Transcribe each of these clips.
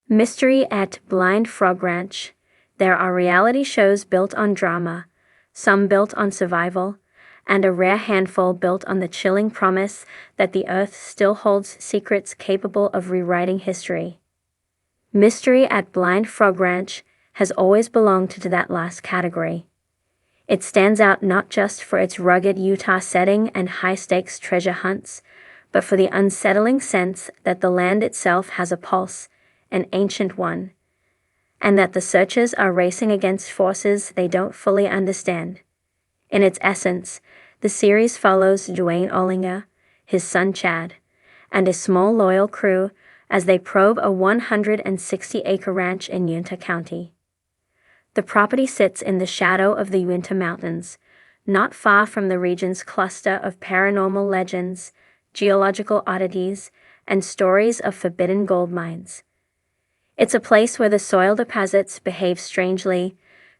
Mystery at Blind Frog Ranch. There are reality shows built on drama, some built on survival, and a rare handful built on the chilling promise that the Earth still holds secrets capable of rewriting history. Mystery at Blind Frog Ranch has always belonged to that last category. It stands out not just for its rugged Utah setting and high-stakes treasure hunts, but for the unsettling sense that the land itself has a pulse, an ancient one, and that the searchers are racing against forces they don't fully understand. In its essence, the series follows Duane Ollinger, his son Chad, and a small loyal crew as they probe a 160-acre ranch in Uintah County. The property sits in the shadow of the Uintah Mountains, not far from the region's cluster of paranormal legends, geological oddities, and stories of forbidden gold mines. It's a place where the soil deposits behave strangely,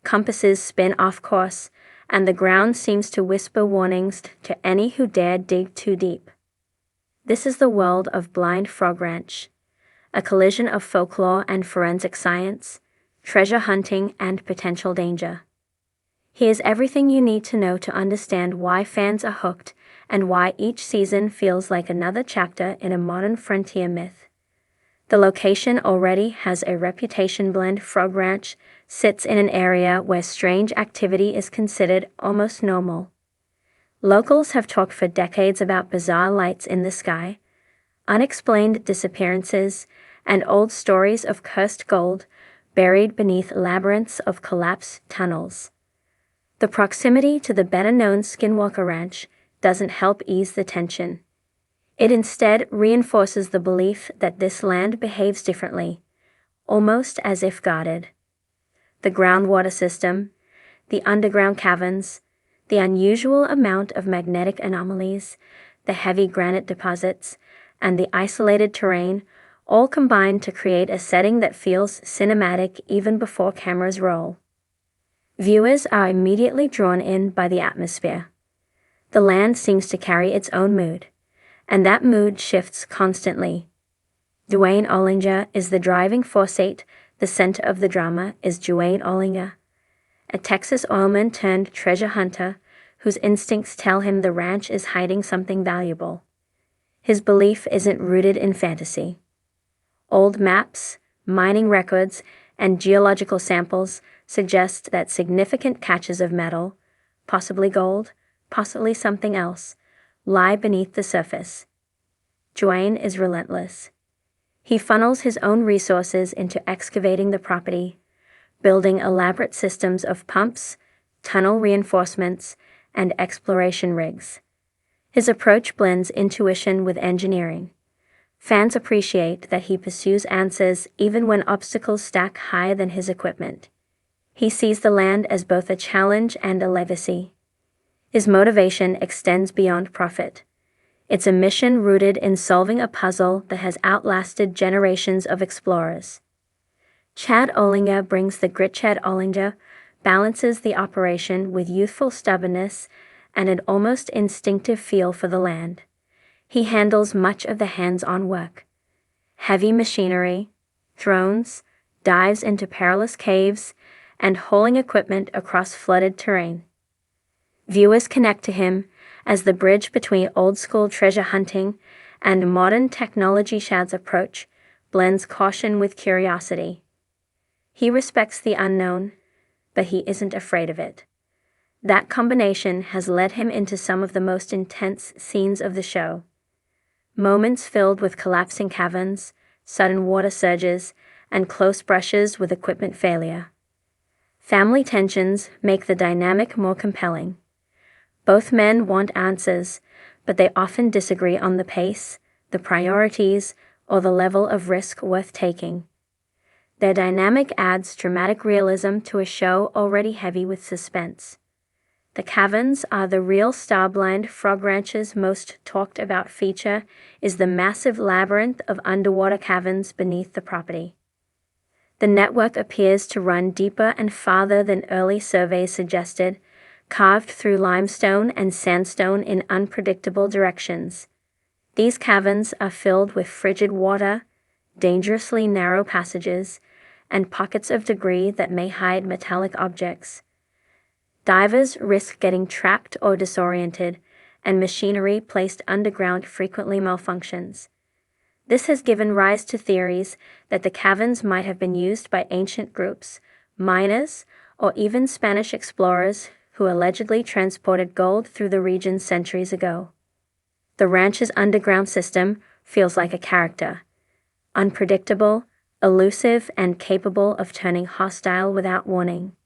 compasses spin off course, and the ground seems to whisper warnings to any who dare dig too deep. This is the world of Blind Frog Ranch, a collision of folklore and forensic science, treasure hunting and potential danger. Here's everything you need to know to understand why fans are hooked and why each season feels like another chapter in a modern frontier myth. The location already has a reputation. Blind Frog Ranch sits in an area where strange activity is considered almost normal. Locals have talked for decades about bizarre lights in the sky, unexplained disappearances, and old stories of cursed gold buried beneath labyrinths of collapsed tunnels. The proximity to the better-known Skinwalker Ranch doesn't help ease the tension. It instead reinforces the belief that this land behaves differently, almost as if guarded. The groundwater system, the underground caverns, the unusual amount of magnetic anomalies, the heavy granite deposits, and the isolated terrain all combine to create a setting that feels cinematic even before cameras roll. Viewers are immediately drawn in by the atmosphere. The land seems to carry its own mood, and that mood shifts constantly. Duane Ollinger is the driving force. The center of the drama is Duane Ollinger, a Texas oilman turned treasure hunter whose instincts tell him the ranch is hiding something valuable. His belief isn't rooted in fantasy. Old maps, mining records, and geological samples suggest that significant catches of metal, possibly gold, possibly something else, lie beneath the surface. Duane is relentless. He funnels his own resources into excavating the property, building elaborate systems of pumps, tunnel reinforcements, and exploration rigs. His approach blends intuition with engineering. Fans appreciate that he pursues answers even when obstacles stack higher than his equipment. He sees the land as both a challenge and a legacy. His motivation extends beyond profit. It's a mission rooted in solving a puzzle that has outlasted generations of explorers. Chad Ollinger brings the grit. Chad Ollinger balances the operation with youthful stubbornness and an almost instinctive feel for the land. He handles much of the hands-on work. Heavy machinery, drones, dives into perilous caves, and hauling equipment across flooded terrain. Viewers connect to him as the bridge between old-school treasure hunting and modern technology. Chad's approach blends caution with curiosity. He respects the unknown, but he isn't afraid of it. That combination has led him into some of the most intense scenes of the show. Moments filled with collapsing caverns, sudden water surges, and close brushes with equipment failure. Family tensions make the dynamic more compelling. Both men want answers, but they often disagree on the pace, the priorities, or the level of risk worth taking. Their dynamic adds dramatic realism to a show already heavy with suspense. The caverns are the real star. Blind Frog Ranch's most talked about feature is the massive labyrinth of underwater caverns beneath the property. The network appears to run deeper and farther than early surveys suggested, carved through limestone and sandstone in unpredictable directions. These caverns are filled with frigid water, dangerously narrow passages, and pockets of debris that may hide metallic objects. Divers risk getting trapped or disoriented, and machinery placed underground frequently malfunctions. This has given rise to theories that the caverns might have been used by ancient groups, miners, or even Spanish explorers who allegedly transported gold through the region centuries ago. The ranch's underground system feels like a character, unpredictable, elusive, and capable of turning hostile without warning.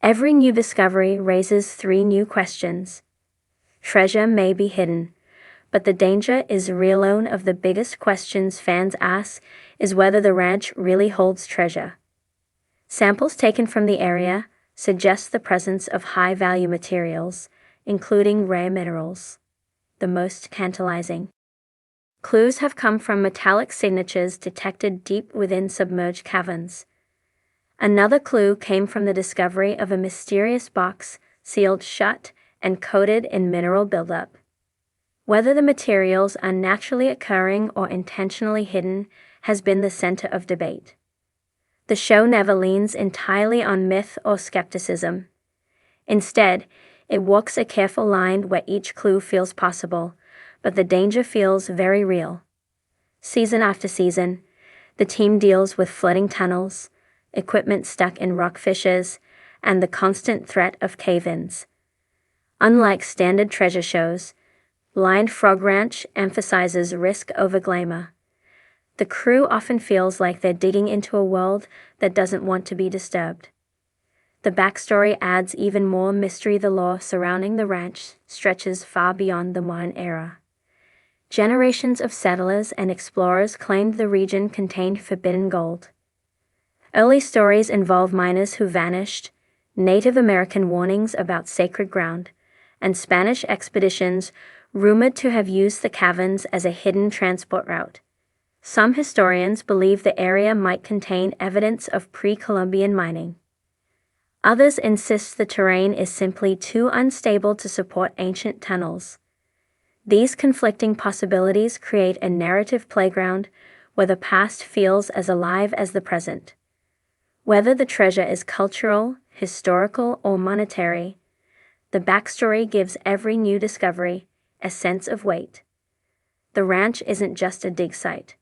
Every new discovery raises 3 new questions. Treasure may be hidden, but the danger is real. One of the biggest questions fans ask is whether the ranch really holds treasure. Samples taken from the area suggest the presence of high-value materials, including rare minerals. The most tantalizing clues have come from metallic signatures detected deep within submerged caverns. Another clue came from the discovery of a mysterious box sealed shut and coated in mineral buildup. Whether the materials are naturally occurring or intentionally hidden has been the center of debate. The show never leans entirely on myth or skepticism. Instead, it walks a careful line where each clue feels possible, but the danger feels very real. Season after season, the team deals with flooding tunnels, equipment stuck in rock fissures, and the constant threat of cave-ins. Unlike standard treasure shows, Blind Frog Ranch emphasizes risk over glamour. The crew often feels like they're digging into a world that doesn't want to be disturbed. The backstory adds even more mystery. The lore surrounding the ranch stretches far beyond the modern era. Generations of settlers and explorers claimed the region contained forbidden gold. Early stories involve miners who vanished, Native American warnings about sacred ground, and Spanish expeditions rumored to have used the caverns as a hidden transport route. Some historians believe the area might contain evidence of pre-Columbian mining. Others insist the terrain is simply too unstable to support ancient tunnels. These conflicting possibilities create a narrative playground where the past feels as alive as the present. Whether the treasure is cultural, historical, or monetary, the backstory gives every new discovery a sense of weight. The ranch isn't just a dig site.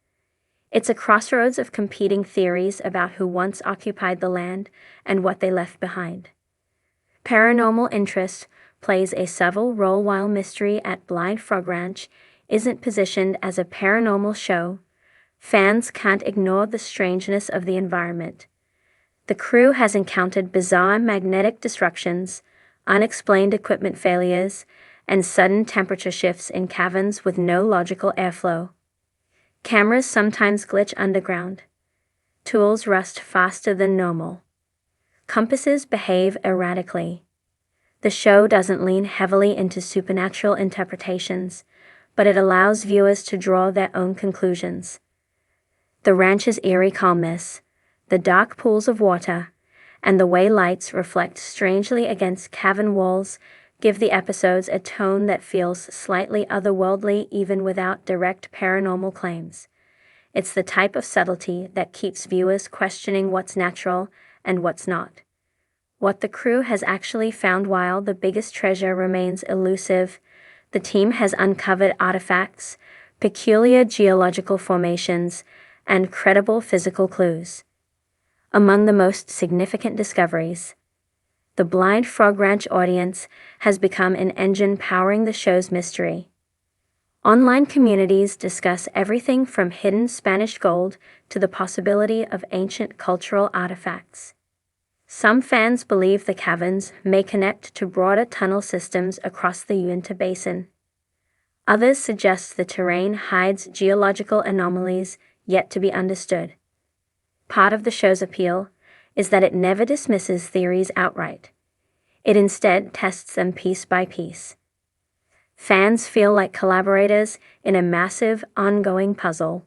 It's a crossroads of competing theories about who once occupied the land and what they left behind. Paranormal interest plays a subtle role. While Mystery at Blind Frog Ranch isn't positioned as a paranormal show, fans can't ignore the strangeness of the environment. The crew has encountered bizarre magnetic disruptions, unexplained equipment failures, and sudden temperature shifts in caverns with no logical airflow. Cameras sometimes glitch underground. Tools rust faster than normal. Compasses behave erratically. The show doesn't lean heavily into supernatural interpretations, but it allows viewers to draw their own conclusions. The ranch's eerie calmness, the dark pools of water, and the way lights reflect strangely against cavern walls give the episodes a tone that feels slightly otherworldly even without direct paranormal claims. It's the type of subtlety that keeps viewers questioning what's natural and what's not. What the crew has actually found. While the biggest treasure remains elusive, the team has uncovered artifacts, peculiar geological formations, and credible physical clues. Among the most significant discoveries, the Blind Frog Ranch audience has become an engine powering the show's mystery. Online communities discuss everything from hidden Spanish gold to the possibility of ancient cultural artifacts. Some fans believe the caverns may connect to broader tunnel systems across the Uinta Basin. Others suggest the terrain hides geological anomalies yet to be understood. Part of the show's appeal is that it never dismisses theories outright. It instead tests them piece by piece. Fans feel like collaborators in a massive, ongoing puzzle.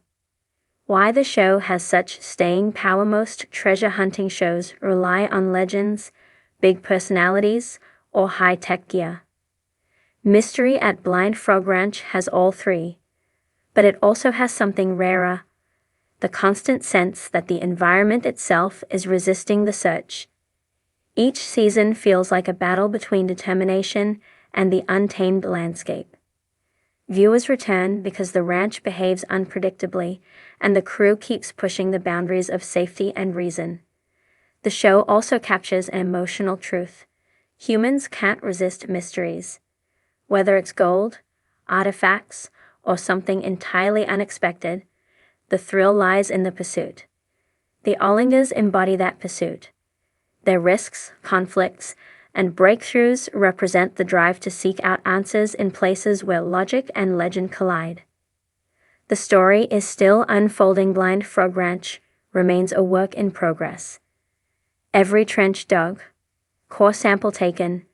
Why the show has such staying power. Most treasure hunting shows rely on legends, big personalities, or high-tech gear. Mystery at Blind Frog Ranch has all 3, but it also has something rarer: the constant sense that the environment itself is resisting the search. Each season feels like a battle between determination and the untamed landscape. Viewers return because the ranch behaves unpredictably, and the crew keeps pushing the boundaries of safety and reason. The show also captures an emotional truth. Humans can't resist mysteries. Whether it's gold, artifacts, or something entirely unexpected, the thrill lies in the pursuit. The Ollingers embody that pursuit. Their risks, conflicts, and breakthroughs represent the drive to seek out answers in places where logic and legend collide. The story is still unfolding. Blind Frog Ranch remains a work in progress. Every trench dug, core sample taken,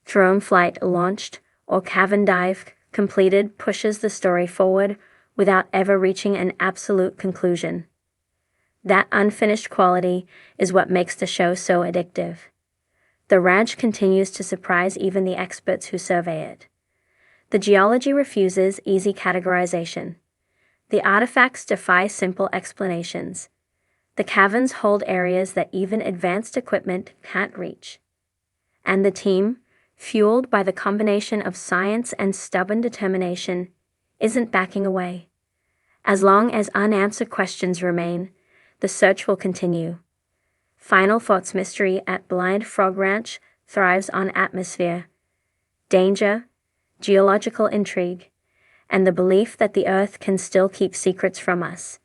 drone flight launched, or cavern dive completed pushes the story forward without ever reaching an absolute conclusion. That unfinished quality is what makes the show so addictive. The ranch continues to surprise even the experts who survey it. The geology refuses easy categorization. The artifacts defy simple explanations. The caverns hold areas that even advanced equipment can't reach. And the team, fueled by the combination of science and stubborn determination, isn't backing away. As long as unanswered questions remain, the search will continue. Final Thoughts: Mystery at Blind Frog Ranch thrives on atmosphere, danger, geological intrigue, and the belief that the Earth can still keep secrets from us.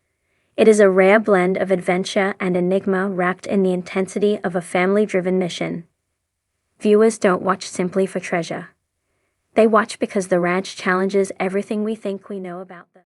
It is a rare blend of adventure and enigma wrapped in the intensity of a family-driven mission. Viewers don't watch simply for treasure. They watch because the ranch challenges everything we think we know about them.